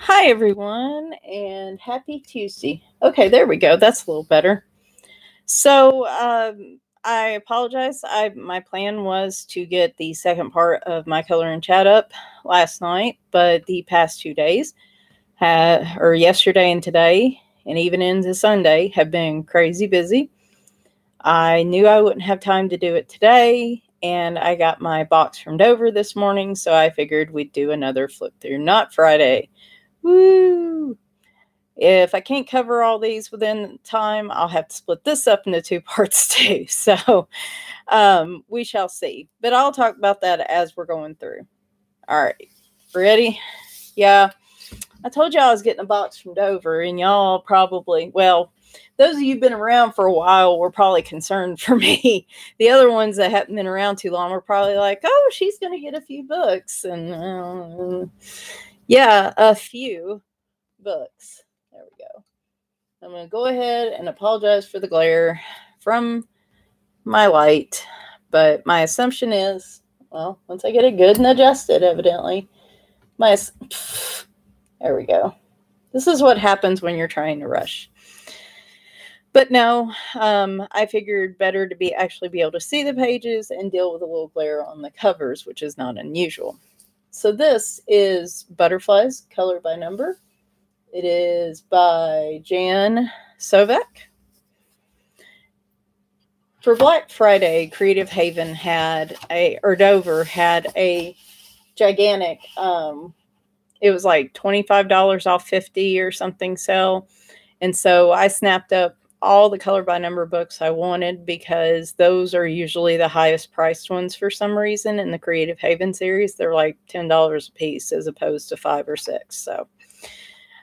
Hi, everyone, and happy Tuesday. Okay, there we go. That's a little better. So, I apologize. My plan was to get the second part of my color and chat up last night, but the past 2 days, or yesterday and today, and even into Sunday, have been crazy busy. I knew I wouldn't have time to do it today, and I got my box from Dover this morning, so I figured we'd do another flip through Not Friday. Woo! If I can't cover all these within time, I'll have to split this up into 2 parts too. So we shall see. But I'll talk about that as we're going through. All right. Ready? Yeah. I told y'all I was getting a box from Dover, and y'all probably, well, those of you who've been around for a while were probably concerned for me. The other ones that haven't been around too long were probably like, oh, she's going to get a few books. And yeah, a few books. There we go. I'm going to go ahead and apologize for the glare from my light. But my assumption is, well, once I get it good and adjusted, evidently, there we go. This is what happens when you're trying to rush. But no, I figured better to actually be able to see the pages and deal with a little glare on the covers, which is not unusual. So this is Butterflies, Color by Number. It is by Jan Sovak. For Black Friday, Creative Haven Dover had a gigantic, it was like $25 off 50 or something sale. And so I snapped up all the Color by Number books I wanted because those are usually the highest priced ones for some reason in the Creative Haven series. They're like $10 a piece as opposed to $5 or $6. So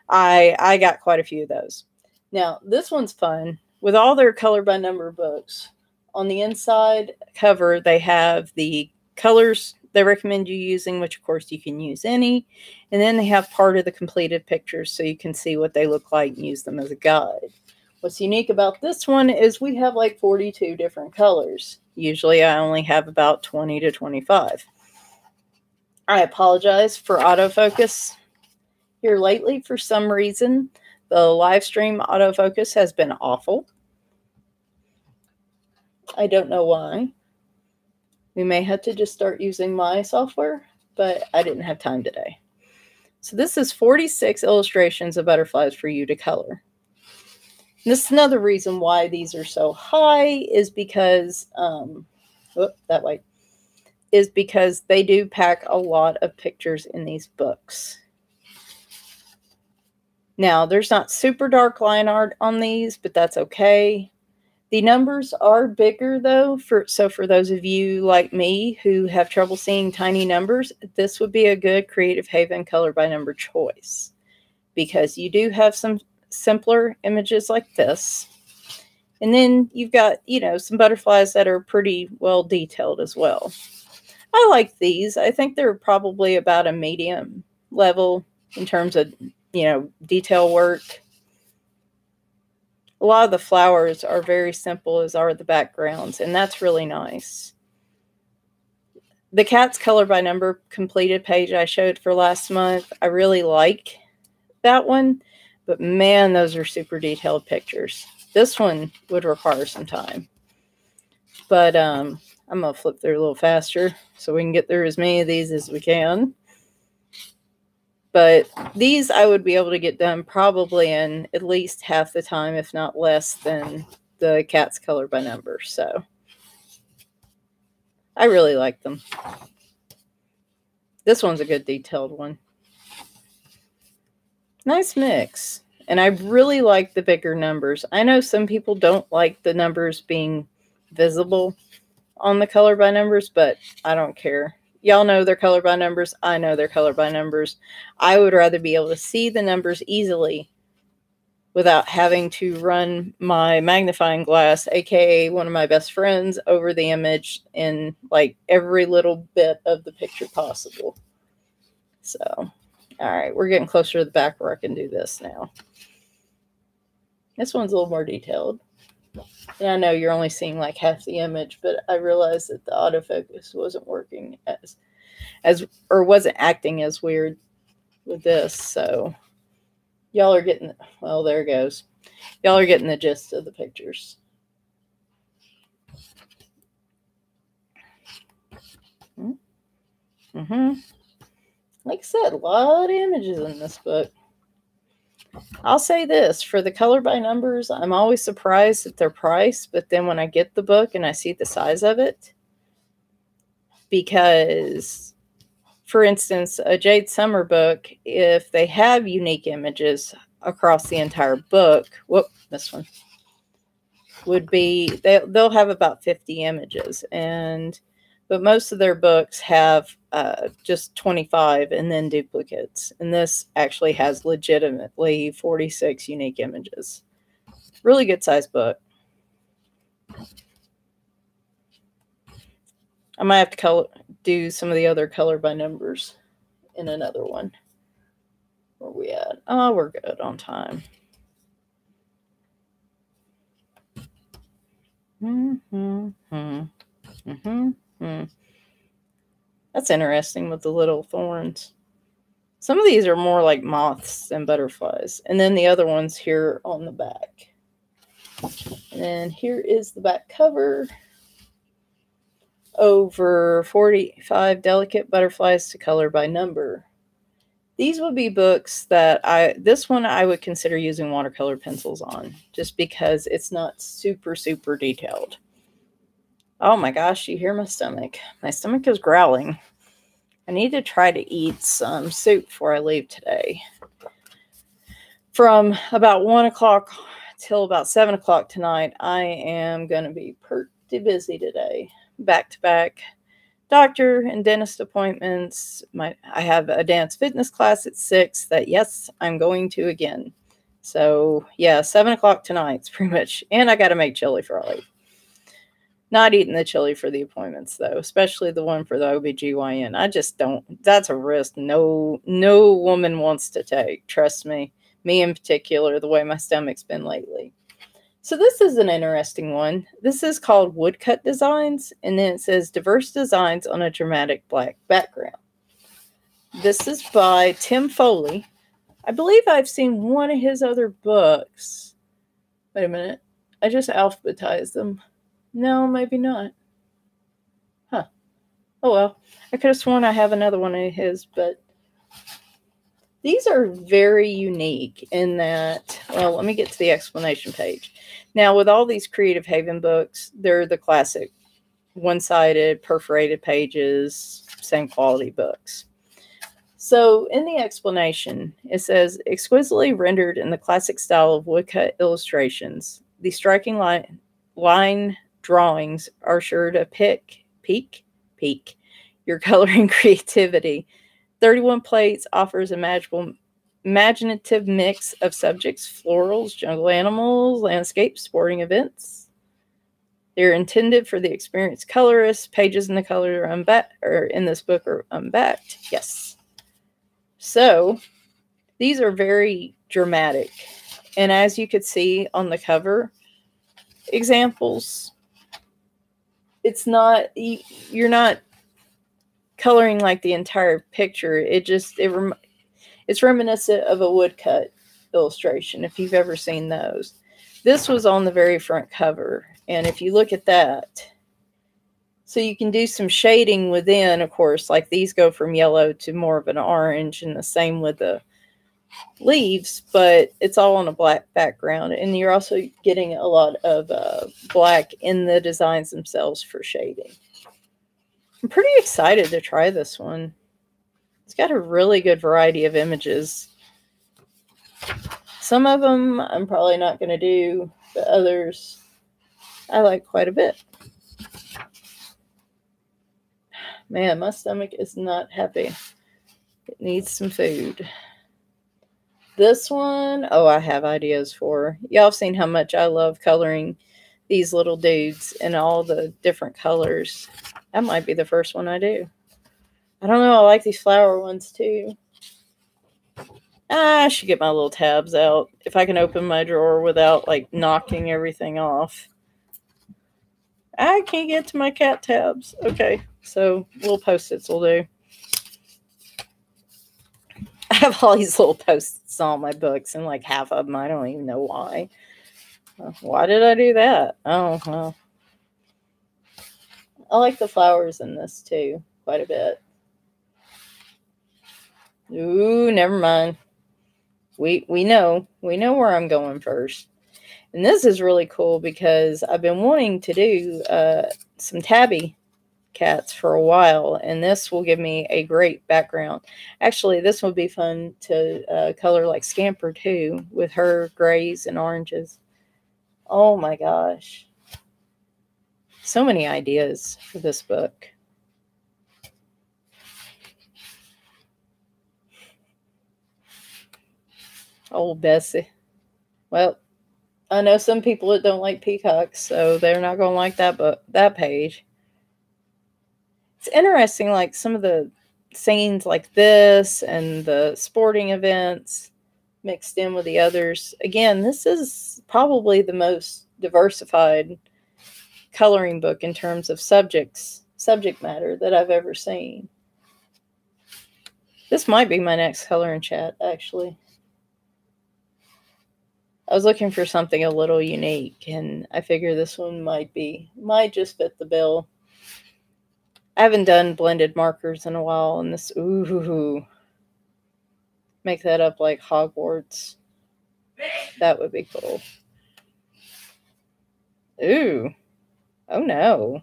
I got quite a few of those. Now, this one's fun. With all their Color by Number books, on the inside cover, they have the colors they recommend you using, which, of course, you can use any. And then they have part of the completed pictures so you can see what they look like and use them as a guide. What's unique about this one is we have like 42 different colors. Usually, I only have about 20 to 25. I apologize for autofocus. Here lately, for some reason, the live stream autofocus has been awful. I don't know why. We may have to just start using my software, but I didn't have time today. So this is 46 illustrations of butterflies for you to color. And this is another reason why these are so high is because, because they do pack a lot of pictures in these books. Now, there's not super dark line art on these, but that's okay. The numbers are bigger, though. So for those of you like me who have trouble seeing tiny numbers, this would be a good Creative Haven Color by Number choice. Because you do have some simpler images like this. And then you've got, some butterflies that are pretty well detailed as well. I like these. I think they're probably about a medium level in terms of detail work. A lot of the flowers are very simple, as are the backgrounds, and that's really nice. The Cat's Color by Number completed page I showed for last month, I really like that one, but man, those are super detailed pictures. This one would require some time. But I'm going to flip through a little faster so we can get through as many of these as we can. But these I would be able to get done probably in at least half the time, if not less, than the Cat's Color by Number. So I really like them. This one's a good detailed one. Nice mix. And I really like the bigger numbers. I know some people don't like the numbers being visible on the Color by Numbers, but I don't care. Y'all know their Color by Numbers. I know their Color by Numbers. I would rather be able to see the numbers easily without having to run my magnifying glass, aka one of my best friends, over the image in like every little bit of the picture possible. So, all right, we're getting closer to the back where I can do this now. This one's a little more detailed. And I know you're only seeing like half the image, but I realized that the autofocus wasn't working or wasn't acting as weird with this. So Y'all are getting, well, there it goes. Y'all are getting the gist of the pictures. Mm-hmm. Like I said, a lot of images in this book. I'll say this, for the color by numbers, I'm always surprised at their price, but then when I get the book and I see the size of it, because, for instance, a Jade Summer book, if they have unique images across the entire book, whoop, this one, would be, they'll have about 50 images, but most of their books have just 25 and then duplicates. And this actually has legitimately 46 unique images. Really good sized book. I might have to do some of the other color by numbers in another one. Where are we at? Oh, we're good on time. That's interesting with the little thorns. Some of these are more like moths than butterflies. And then the other ones here on the back. And then here is the back cover. Over 45 delicate butterflies to color by number. These would be books that this one I would consider using watercolor pencils on, just because it's not super, super detailed. Oh my gosh, you hear my stomach. My stomach is growling. I need to try to eat some soup before I leave today. From about 1 o'clock till about 7 o'clock tonight, I am going to be pretty busy today. Back-to-back doctor and dentist appointments. I have a dance fitness class at 6 that, yes, I'm going to again. So, yeah, 7 o'clock tonight's pretty much. And I got to make chili for all. Not eating the chili for the appointments, though, especially the one for the OBGYN. I just don't. That's a risk no woman wants to take. Trust me. Me in particular, the way my stomach's been lately. So this is an interesting one. This is called Woodcut Designs, and then it says Diverse Designs on a Dramatic Black Background. This is by Tim Foley. I believe I've seen one of his other books. Wait a minute. I just alphabetized them. No, maybe not. Huh. Oh well. I could have sworn I have another one of his, but these are very unique in that, well, let me get to the explanation page. Now, with all these Creative Haven books, they're the classic one-sided, perforated pages, same quality books. So in the explanation, it says, exquisitely rendered in the classic style of woodcut illustrations, the striking line drawings are sure to pique your coloring creativity. 31 Plates offers a imaginative mix of subjects, florals, jungle animals, landscapes, sporting events. They're intended for the experienced colorist. Pages in the color are in this book are unbacked. Yes. So these are very dramatic. And as you could see on the cover examples, it's not, you're not coloring like the entire picture. It's reminiscent of a woodcut illustration, if you've ever seen those. This was on the very front cover, and if you look at that, so you can do some shading within, of course, like these go from yellow to more of an orange, and the same with the leaves, but it's all on a black background, and you're also getting a lot of black in the designs themselves for shading. I'm pretty excited to try this one. It's got a really good variety of images. Some of them I'm probably not going to do, but others I like quite a bit. Man, my stomach is not happy. It needs some food. This one, oh, I have ideas for. Y'all have seen how much I love coloring these little dudes in all the different colors. That might be the first one I do. I don't know. I like these flower ones too. I should get my little tabs out. If I can open my drawer without like knocking everything off. I can't get to my cat tabs. Okay, so little Post-its will do. I have all these little post-its on my books, and like half of them, I don't even know why. Why did I do that? Oh, well. I like the flowers in this too, quite a bit. Ooh, never mind. We know where I'm going first. And this is really cool because I've been wanting to do some tabby cats for a while, and this will give me a great background. Actually, this would be fun to color like Scamper too, with her grays and oranges. Oh my gosh. So many ideas for this book. Oh, Bessie. Well, I know some people that don't like peacocks, so they're not going to like that page. It's interesting, like some of the scenes like this and the sporting events mixed in with the others. Again, this is probably the most diversified coloring book in terms of subject matter that I've ever seen. This might be my next color and chat, actually. I was looking for something a little unique, and I figure this one might just fit the bill. I haven't done blended markers in a while, and this, ooh, make that up like Hogwarts. That would be cool. Ooh. Oh no.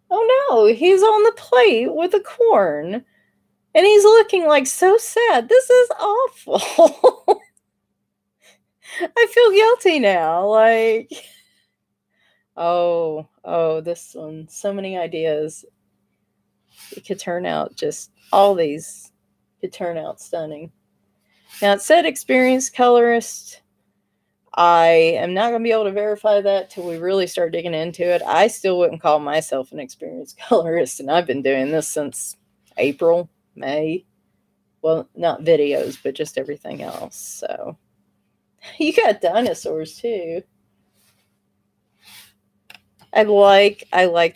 Oh no, he's on the plate with the corn, and he's looking like so sad. This is awful. I feel guilty now, like, oh, this one, so many ideas. It could turn out just, all these could turn out stunning. Now, it said experienced colorist. I am not going to be able to verify that till we really start digging into it. I still wouldn't call myself an experienced colorist, and I've been doing this since April, May. Well, not videos, but just everything else, so. You got dinosaurs, too. I like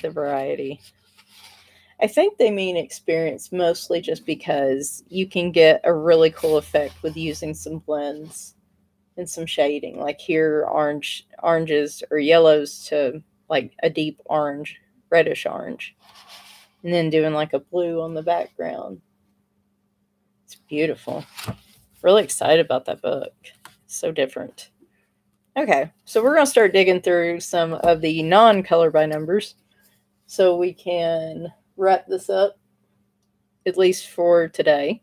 the variety. I think they mean experience mostly just because you can get a really cool effect with using some blends and some shading. Like here, oranges or yellows to like a deep orange, reddish orange. And then doing like a blue on the background. It's beautiful. Really excited about that book. So different. Okay, so we're going to start digging through some of the non-color by numbers so we can wrap this up, at least for today.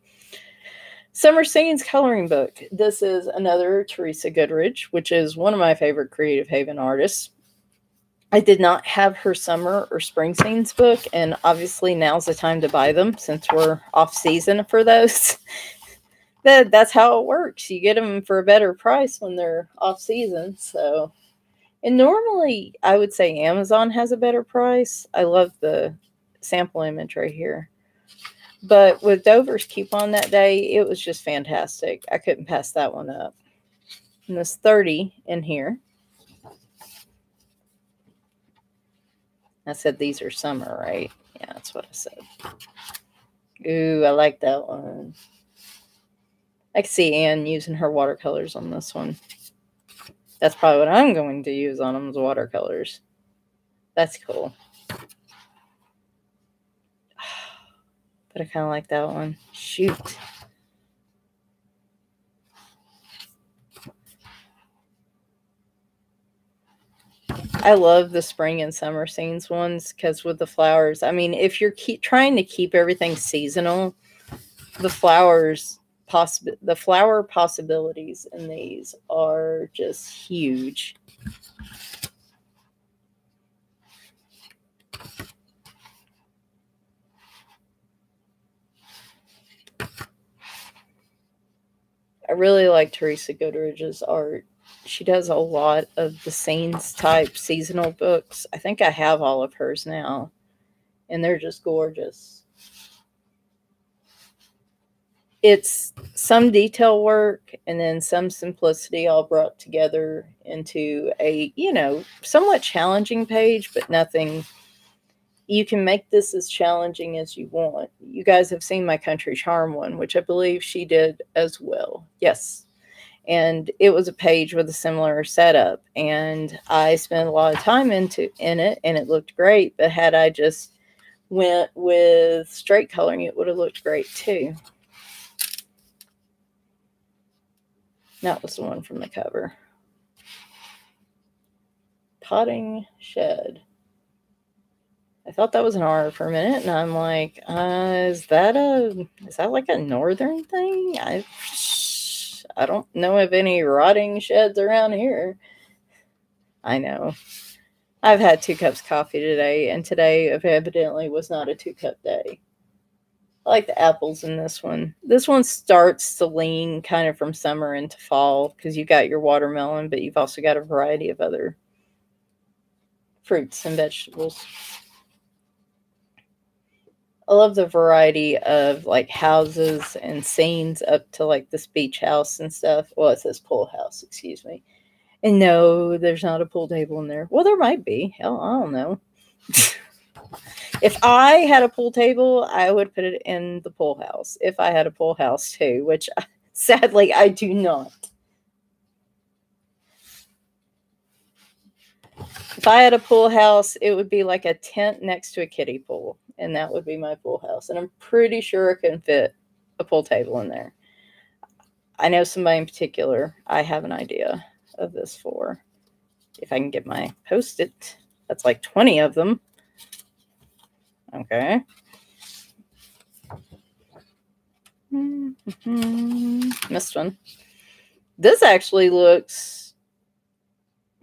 Summer Scenes coloring book. This is another Teresa Goodridge, which is one of my favorite Creative Haven artists. I did not have her summer or spring scenes book, and obviously now's the time to buy them since we're off season for those. That's how it works. You get them for a better price when they're off season. So, and normally I would say Amazon has a better price. I love the sample image right here. But with Dover's coupon that day, it was just fantastic. I couldn't pass that one up. And there's 30 in here. I said these are summer, right? Yeah, that's what I said. Ooh, I like that one. I can see Anne using her watercolors on this one. That's probably what I'm going to use on them is watercolors. That's cool. But I kind of like that one. Shoot. I love the spring and summer scenes ones because with the flowers, I mean, if you're trying to keep everything seasonal, the flower possibilities in these are just huge. I really like Teresa Goodridge's art. She does a lot of the scenes type seasonal books. I think I have all of hers now, and they're just gorgeous. It's some detail work and then some simplicity all brought together into a, somewhat challenging page, but nothing, you can make this as challenging as you want. You guys have seen my Country Charm one, which I believe she did as well. Yes. And it was a page with a similar setup. And I spent a lot of time in it, and it looked great. But had I just went with straight coloring, it would have looked great too. That was the one from the cover. Potting Shed. I thought that was an R for a minute, and I'm like, is that like a northern thing? I don't know of any rotting sheds around here. I know. I've had 2 cups of coffee today, and today evidently was not a 2-cup day. I like the apples in this one. This one starts to lean kind of from summer into fall because you got your watermelon, but you've also got a variety of other fruits and vegetables. I love the variety of like houses and scenes up to like this beach house and stuff. Well, it says pool house, excuse me. And no, there's not a pool table in there. Well, there might be. Hell, I don't know. If I had a pool table, I would put it in the pool house. If I had a pool house too, which sadly I do not. If I had a pool house, it would be like a tent next to a kiddie pool. And that would be my pool house. And I'm pretty sure I can fit a pool table in there. I know somebody in particular I have an idea of this for. If I can get my Post-it. That's like 20 of them. Okay. Missed one. This actually looks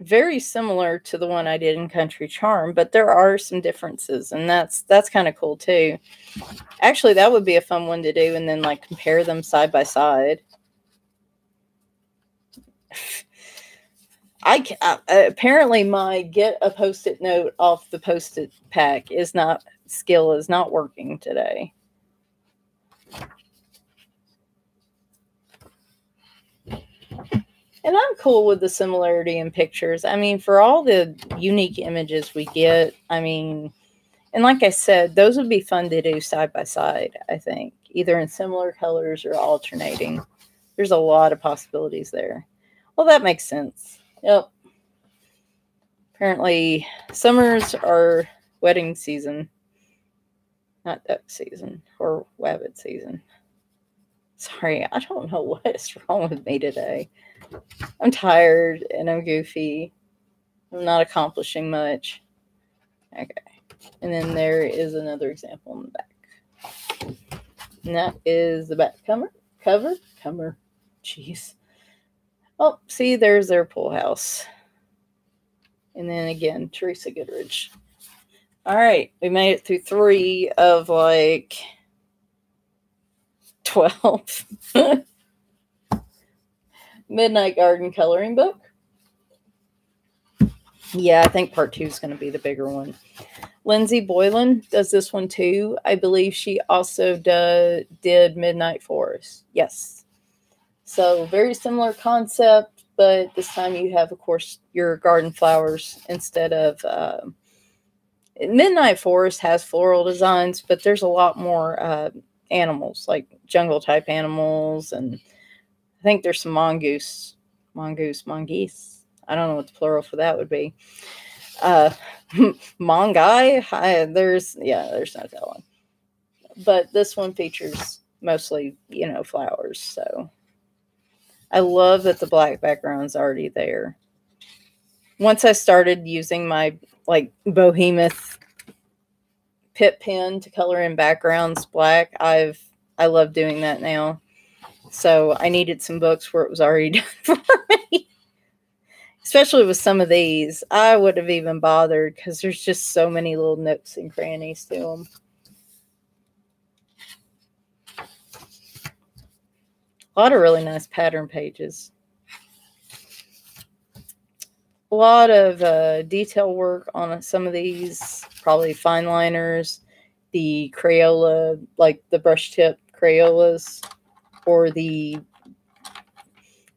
very similar to the one I did in Country Charm, but there are some differences, and that's kind of cool too. Actually, that would be a fun one to do, and then like compare them side by side. Apparently my get a Post-it note off the Post-it pack is not working today. And I'm cool with the similarity in pictures. I mean, for all the unique images we get, I mean, and like I said, those would be fun to do side by side, I think, either in similar colors or alternating. There's a lot of possibilities there. Well, that makes sense. Yep. Apparently, summers are wedding season, not duck season or wabbit season. Sorry, I don't know what is wrong with me today. I'm tired and I'm goofy. I'm not accomplishing much. Okay. And then there is another example in the back. And that is the back cover. Jeez. Oh, see, there's their pool house. And then again, Teresa Goodridge. All right. We made it through 3 of like 12. Midnight Garden coloring book. Yeah, I think part 2 is going to be the bigger one. Lindsey Boylan does this one too. I believe she also did Midnight Forest. Yes. So very similar concept, but this time you have, of course, your garden flowers instead of... Midnight Forest has floral designs, but there's a lot more animals, like jungle type animals, and I think there's some mongoose. I don't know what the plural for that would be. Mongai. There's not that one. But this one features mostly, flowers. So I love that the black background's already there. Once I started using my behemoth pip pen to color in backgrounds black, I love doing that now. So I needed some books where it was already done for me. Especially with some of these. I wouldn't have even bothered because there's just so many little nooks and crannies to them. A lot of really nice pattern pages. A lot of detail work on some of these. Probably fine liners. The Crayola, like the brush tip Crayolas. Or the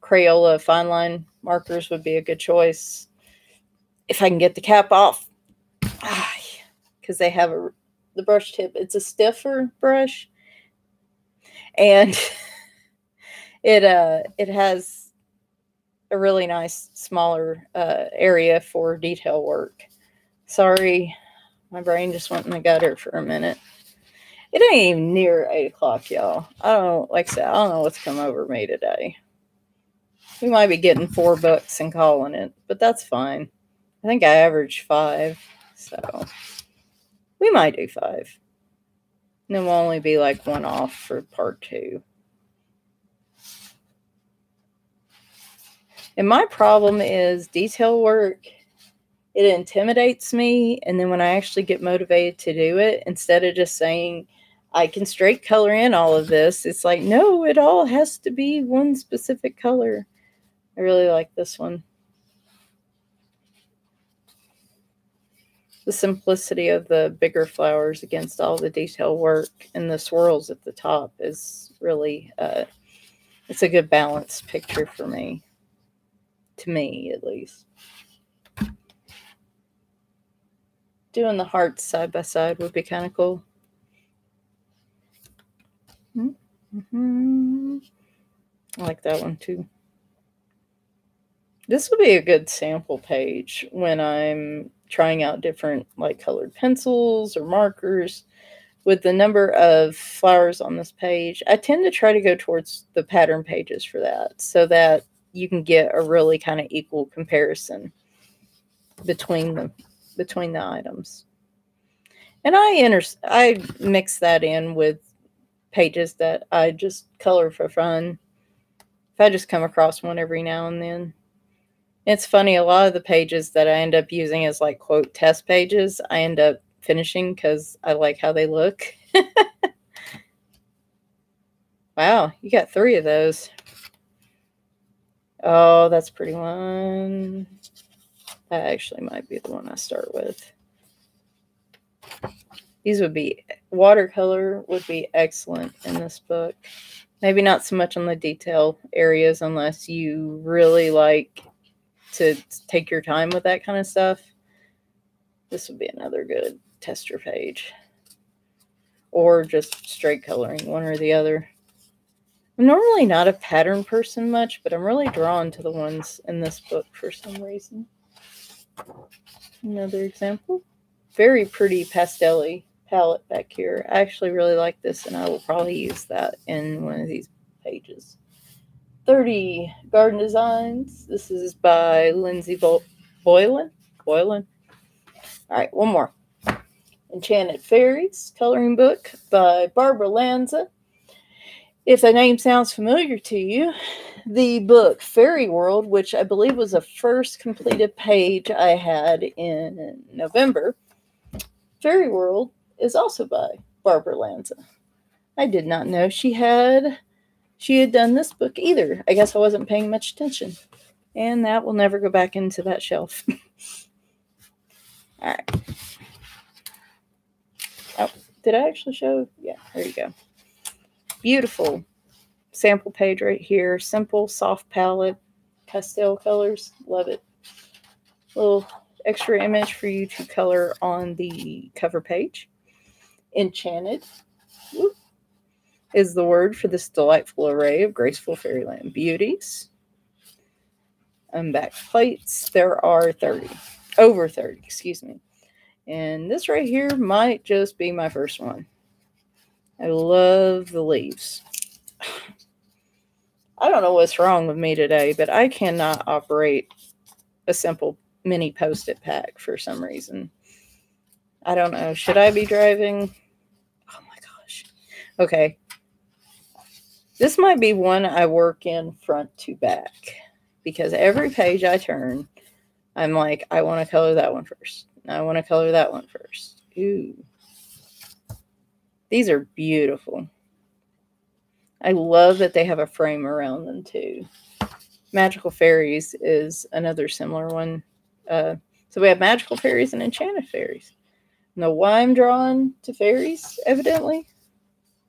Crayola fine line markers would be a good choice. If I can get the cap off. because they have the brush tip. It's a stiffer brush, and it has a really nice smaller area for detail work. Sorry, my brain just went in the gutter for a minute. It ain't even near 8 o'clock, y'all. I don't, like I said, I don't know what's come over me today. We might be getting 4 books and calling it, but that's fine. I think I averaged 5, so we might do 5. And then we'll only be like 1 off for part 2. And my problem is detail work. It intimidates me, and then when I actually get motivated to do it, instead of just saying, I can straight color in all of this, it's like, no, it all has to be one specific color. I really like this one. The simplicity of the bigger flowers against all the detail work and the swirls at the top is really, it's a good balanced picture for me. To me, at least. Doing the hearts side by side would be kind of cool. Mm-hmm. I like that one too. This would be a good sample page when I'm trying out different like colored pencils or markers. With the number of flowers on this page, I tend to try to go towards the pattern pages for that, so that you can get a really kind of equal comparison between the items. And I mix that in with pages that I just color for fun. If I just come across one every now and then. It's funny, a lot of the pages that I end up using as like quote test pages, I end up finishing because I like how they look. Wow, you got 3 of those. Oh, that's a pretty one. That actually might be the one I start with. These would be, watercolor would be excellent in this book. Maybe not so much on the detail areas unless you really like to take your time with that kind of stuff. This would be another good tester page. Or just straight coloring, one or the other. I'm normally not a pattern person much, but I'm really drawn to the ones in this book for some reason. Another example. Very pretty pastel-y palette back here. I actually really like this, and I will probably use that in one of these pages. 30 Garden Designs. This is by Lindsey Boylan. All right, one more. Enchanted Fairies coloring book by Barbara Lanza. If the name sounds familiar to you, the book Fairy World, which I believe was the first completed page I had in November, Fairy World is also by Barbara Lanza. I did not know she had done this book either. I guess I wasn't paying much attention. And that will never go back into that shelf. All right. Oh, did I actually show? Yeah, there you go. Beautiful sample page right here. Simple, soft palette, pastel colors. Love it. Little extra image for you to color on the cover page. Enchanted is the word for this delightful array of graceful fairyland beauties. Unbacked plates. There are over 30, excuse me. And this right here might just be my first one. I love the leaves. I don't know what's wrong with me today, but I cannot operate a simple mini Post-it pack for some reason. I don't know. Should I be driving? Oh my gosh. Okay. This might be one I work in front to back, because every page I turn, I'm like, I want to color that one first. I want to color that one first. Ooh. These are beautiful. I love that they have a frame around them too. Magical Fairies is another similar one. So we have Magical Fairies and Enchanted Fairies. Know why I'm drawn to fairies, evidently.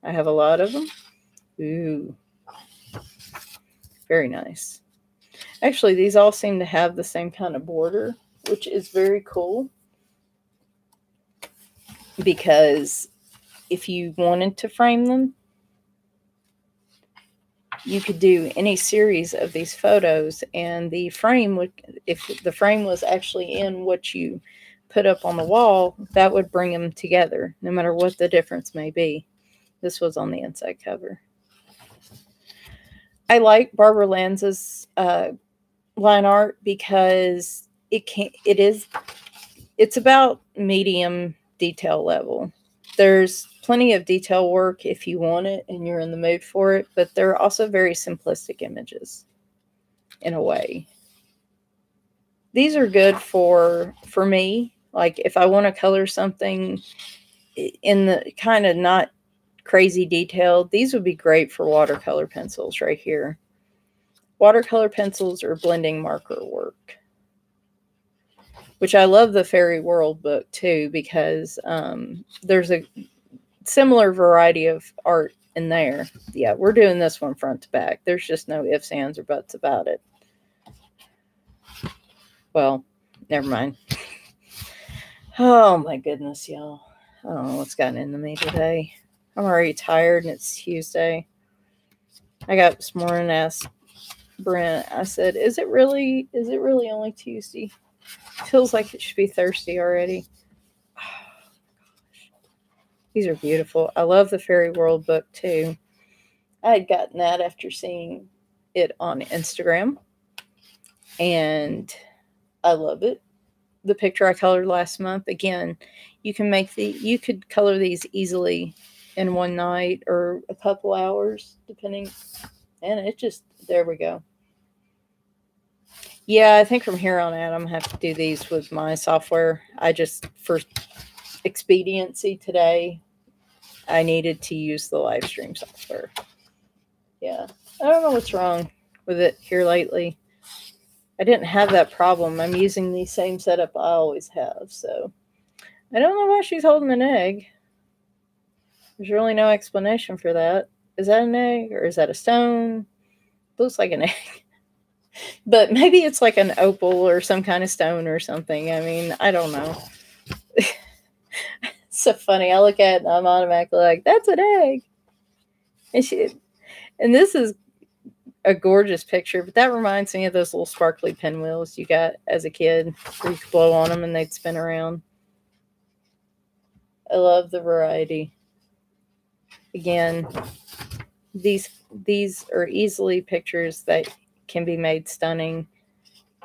I have a lot of them. Ooh. Very nice. Actually, these all seem to have the same kind of border, which is very cool. because if you wanted to frame them, you could do any series of these photos, and the frame would, if the frame was actually in what you put up on the wall, that would bring them together, no matter what the difference may be. This was on the inside cover. I like Barbara Lanza's line art because it's about medium detail level. There's plenty of detail work if you want it and you're in the mood for it, but they're also very simplistic images in a way. These are good for me. Like if I want to color something in the kind of not crazy detailed, these would be great for watercolor pencils right here. Watercolor pencils or blending marker work. Which I love the Fairy World book too, because there's a similar variety of art in there. Yeah, we're doing this one front to back. There's just no ifs, ands, or buts about it. Well, never mind. Oh my goodness, y'all. I don't know what's gotten into me today. I'm already tired and it's Tuesday. I got this morning asked Brent, I said, is it really only Tuesday? Feels like it should be Thursday already. Oh, gosh. These are beautiful. I love the Fairy World book too. I had gotten that after seeing it on Instagram, and I love it. The picture I colored last month, again, you could color these easily in one night or a couple hours, depending. And it just, there we go. Yeah, I think from here on out, I'm going to have to do these with my software. For expediency today, I needed to use the livestream software. Yeah, I don't know what's wrong with it here lately. I didn't have that problem. I'm using the same setup I always have, so I don't know why she's holding an egg. There's really no explanation for that. Is that an egg or is that a stone? Looks like an egg. But maybe it's like an opal or some kind of stone or something. I mean, I don't know. It's so funny. I look at it and I'm automatically like, that's an egg. And this is a gorgeous picture, but that reminds me of those little sparkly pinwheels you got as a kid where you could blow on them and they'd spin around. I love the variety. Again, these are easily pictures that can be made stunning,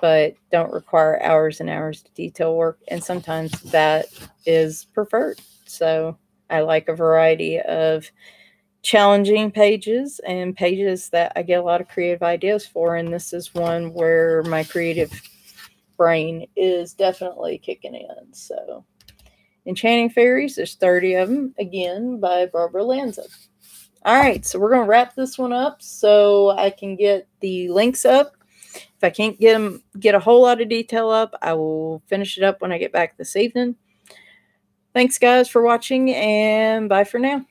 but don't require hours and hours of detail work. And sometimes that is preferred. So I like a variety of challenging pages and pages that I get a lot of creative ideas for. And this is one where my creative brain is definitely kicking in. So Enchanting Fairies, there's 30 of them, again, by Barbara Lanza. All right, so we're going to wrap this one up so I can get the links up. If I can't get a whole lot of detail up, I will finish it up when I get back this evening. Thanks, guys, for watching, and bye for now.